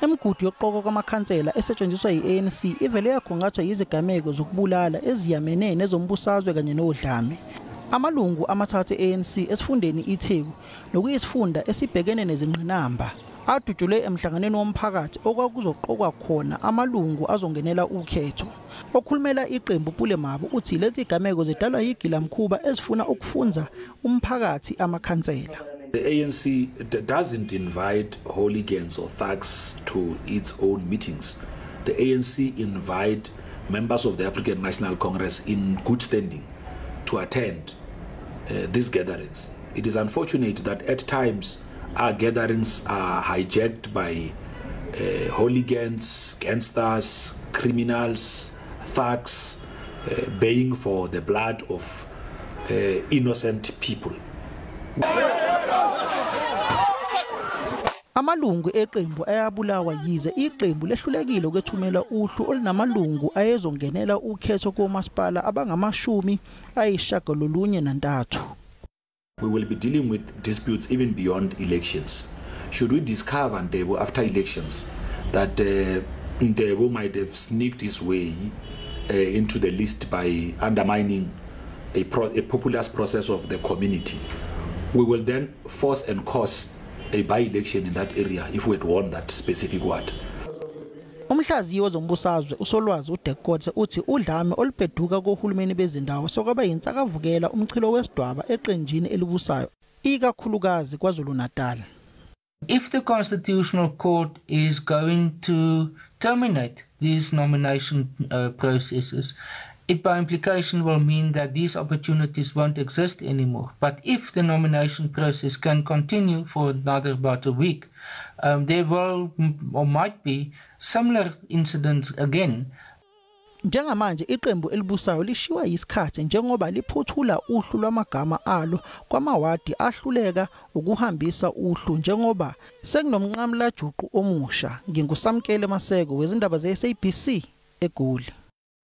Imigudu yokuqokwa kwamakhansela esetshenziswa yi-ANC ivele yakhungathwa izigameko zokubulala eziyamene nezombusazwe kanye nodlame. Amalungu amathathu e-ANC esifundeni iTheku nokuyisifunda esibhekene nezingqinamba adutshulwe emhlanganweni womphakathi okwakuzoqokwa khona amalungu azongenela ukhetho. Okhulumela iqembu Kulempelasonto uthi lezi zigameko zidalwa yigilamkhuba ezifuna ukufunza umphakathi amakhansela. The ANC doesn't invite hooligans or thugs to its own meetings. The ANC invite members of the African National Congress in good standing to attend these gatherings. It is unfortunate that at times our gatherings are hijacked by hooligans, gangsters, criminals, thugs, baying for the blood of innocent people. Amalungu eqembu ayabulawa yize iqembu lehlulekile ukwethumela uhlu olinamalungu ayezongenela ukhetho komasipala abangamashumi-993. We will be dealing with disputes even beyond elections. Should we discover Ndebo after elections that Ndebo might have sneaked his way into the list by undermining a populist process of the community, we will then force and cause a by-election in that area if we had won that specific ward. Umhlaziyi wezombusazwe usolwazi uTheku uthi udlame olubheduka kohulumeni bezindawo sokwaba yinsakavukela umchilo wesidwaba eqenjini elibusayo ikakhulukazi KwaZulu-Natal. If the Constitutional Court is going to terminate these nomination processes, it by implication will mean that these opportunities won't exist anymore. But if the nomination process can continue for another about a week, there will or might be similar incidents again. Njengamanje iqembu elibusayo lishiwa isikhathi njengoba liphuthula uhlu lwamagama alo kwamawadi ahluleka ukuhambisa uhlu njengoba sekunomnqamla juqu omusha. Ngingusamkele Maseko wezindaba ze-SABC eGoli.